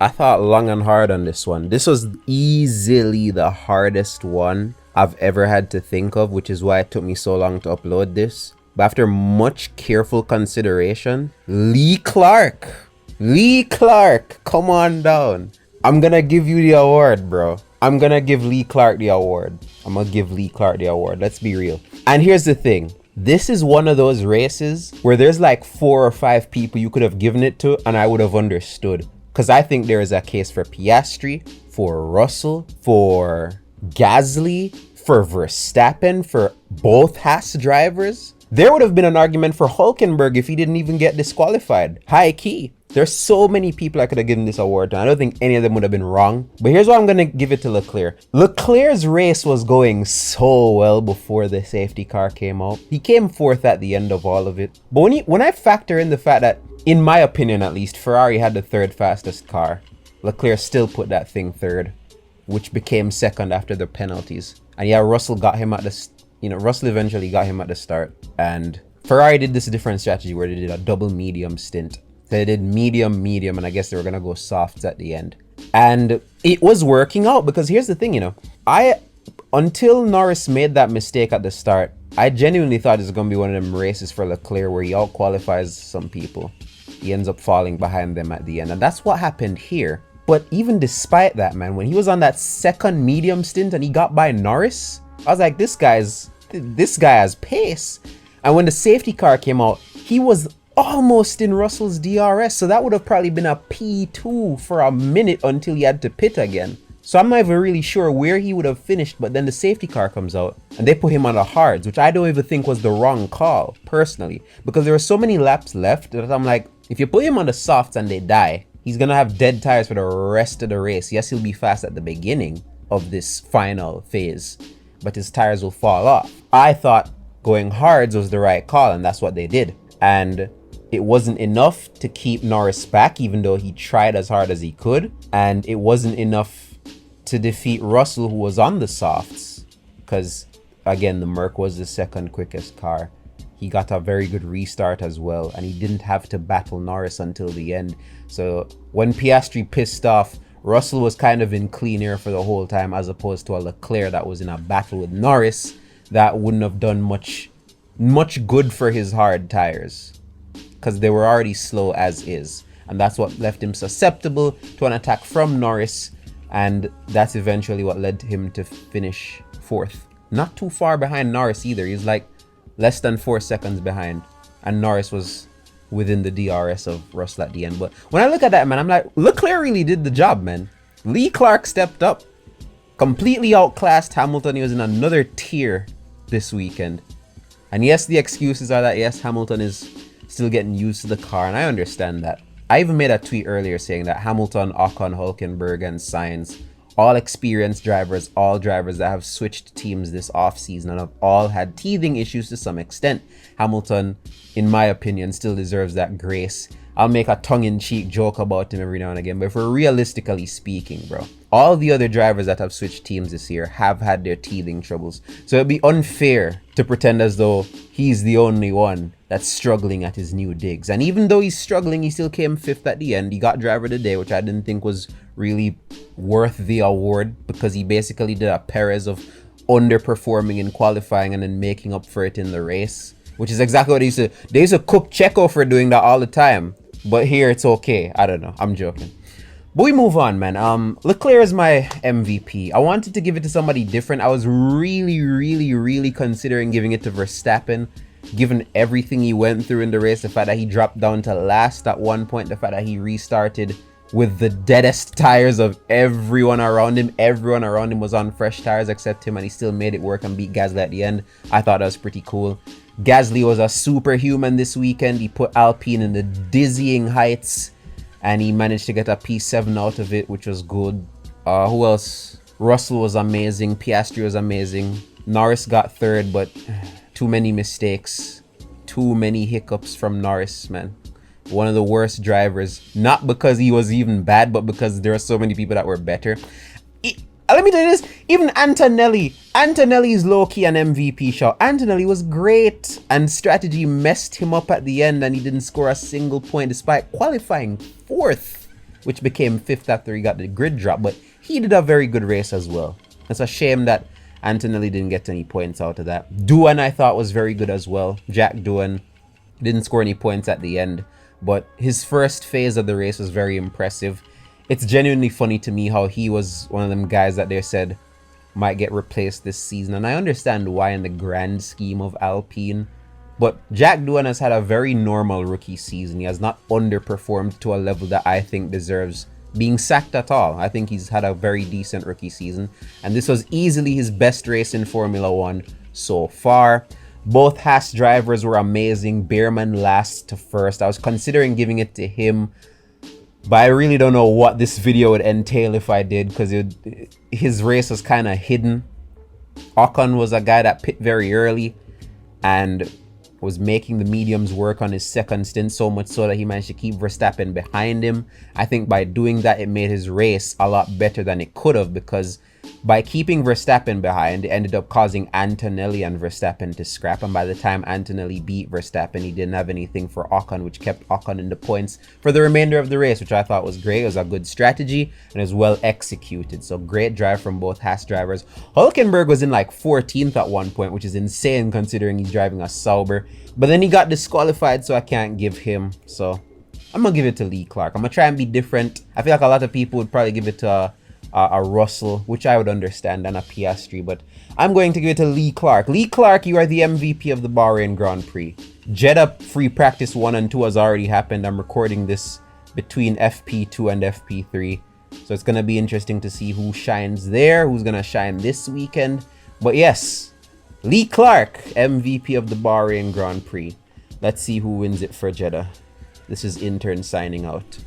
I thought long and hard on this one. This was easily the hardest one I've ever had to think of, which is why it took me so long to upload this. But after much careful consideration, Lee Clark, come on down. I'm gonna give you the award, bro. I'm gonna give Lee Clark the award. Let's be real. And here's the thing. This is one of those races where there's like 4 or 5 people you could have given it to and I would have understood. Because I think there is a case for Piastri, for Russell, for Gasly, for Verstappen, for both Haas drivers. There would have been an argument for Hulkenberg if he didn't even get disqualified. High key. There's so many people I could have given this award to. I don't think any of them would have been wrong. But here's why I'm going to give it to Leclerc. Leclerc's race was going so well before the safety car came out. He came fourth at the end of all of it. But when I factor in the fact that, in my opinion at least, Ferrari had the 3rd fastest car, Leclerc still put that thing 3rd, which became 2nd after the penalties. And yeah, Russell got him at the, Russell eventually got him at the start. And Ferrari did this different strategy where they did a double medium stint. They did medium, and I guess they were gonna go softs at the end. And it was working out because here's the thing, until Norris made that mistake at the start, I genuinely thought this was gonna be one of them races for Leclerc where he out-qualifies some people. He ends up falling behind them at the end, and that's what happened here. But even despite that, man, when he was on that 2nd medium stint and he got by Norris, I was like, this guy has pace. And when the safety car came out, he was almost in Russell's DRS, so that would have probably been a P2 for a minute until he had to pit again. So I'm not even really sure where he would have finished, but then the safety car comes out and they put him on the hards, which I don't even think was the wrong call, personally, because there were so many laps left that I'm like, if you put him on the softs and they die, he's gonna have dead tires for the rest of the race. Yes, he'll be fast at the beginning of this final phase, but his tires will fall off. I thought going hards was the right call, and that's what they did. And it wasn't enough to keep Norris back, even though he tried as hard as he could. And it wasn't enough to defeat Russell, who was on the softs. Because, again, the Merc was the 2nd quickest car. He got a very good restart as well. And he didn't have to battle Norris until the end. So when Piastri pissed off, Russell was kind of in clean air for the whole time, as opposed to a Leclerc that was in a battle with Norris that wouldn't have done much good for his hard tires, because they were already slow as is, and that's what left him susceptible to an attack from Norris, and that's eventually what led him to finish 4th. Not too far behind Norris either. He's like less than 4 seconds behind, and Norris was within the DRS of Russell at the end. But when I look at that, man, I'm like, Leclerc really did the job, man. Lee Clark stepped up, completely outclassed Hamilton. He was in another tier this weekend. And yes, the excuses are that, yes, Hamilton is still getting used to the car, and I understand that. I even made a tweet earlier saying that Hamilton, Ocon, Hulkenberg, and Sainz, all experienced drivers, all drivers that have switched teams this offseason and have all had teething issues to some extent. Hamilton, in my opinion, still deserves that grace. I'll make a tongue-in-cheek joke about him every now and again, but if we're realistically speaking, bro, all the other drivers that have switched teams this year have had their teething troubles. So it'd be unfair to pretend as though he's the only one that's struggling at his new digs. And even though he's struggling, he still came 5th at the end. He got driver of the day, which I didn't think was really worth the award, because he basically did a Perez of underperforming in qualifying and then making up for it in the race, which is exactly what they used to cook Checo for doing that all the time. But here it's okay. I don't know. I'm joking. But we move on, man. Leclerc is my MVP. I wanted to give it to somebody different. I was really considering giving it to Verstappen, given everything he went through in the race, the fact that he dropped down to last at one point, the fact that he restarted with the deadest tires of everyone around him. Everyone around him was on fresh tires except him, and he still made it work and beat Gasly at the end. I thought that was pretty cool. Gasly was a superhuman this weekend. He put Alpine in the dizzying heights, and he managed to get a P7 out of it, which was good. Who else? Russell was amazing. Piastri was amazing. Norris got 3rd, but too many mistakes. Too many hiccups from Norris, man. One of the worst drivers. Not because he was even bad, but because there are so many people that were better. Let me tell you this, even Antonelli's low-key an MVP shot. Antonelli was great, and strategy messed him up at the end, and he didn't score a single point despite qualifying 4th. which became 5th after he got the grid drop, but he did a very good race as well. It's a shame that Antonelli didn't get any points out of that. Doohan I thought was very good as well. Jack Doohan didn't score any points at the end, but his first phase of the race was very impressive. It's genuinely funny to me how he was one of them guys that they said might get replaced this season, and I understand why in the grand scheme of Alpine. But Jack Doohan has had a very normal rookie season. He has not underperformed to a level that I think deserves being sacked at all. I think he's had a very decent rookie season, and this was easily his best race in Formula 1 so far. Both Haas drivers were amazing. Beerman last to first. I was considering giving it to him, but I really don't know what this video would entail if I did, because his race was kind of hidden. Ocon was a guy that pit very early and was making the mediums work on his second stint, so much so that he managed to keep Verstappen behind him. I think by doing that, it made his race a lot better than it could have, because by keeping Verstappen behind, it ended up causing Antonelli and Verstappen to scrap, and by the time Antonelli beat Verstappen, he didn't have anything for Ocon, which kept Ocon in the points for the remainder of the race, which I thought was great. It was a good strategy and it was well executed. So great drive from both Haas drivers. Hülkenberg was in like 14th at one point, which is insane considering he's driving a Sauber, but then he got disqualified, so I can't give him. So I'm gonna give it to Lee Clark. I'm gonna try and be different. I feel like a lot of people would probably give it to a Russell, which I would understand, and a Piastri, but I'm going to give it to Lee Clark. Lee Clark, you are the MVP of the Bahrain Grand Prix. Jeddah free practice 1 and 2 has already happened. I'm recording this between FP2 and FP3, so it's going to be interesting to see who shines there, who's going to shine this weekend. But yes, Lee Clark, MVP of the Bahrain Grand Prix. Let's see who wins it for Jeddah. This is Intern signing out.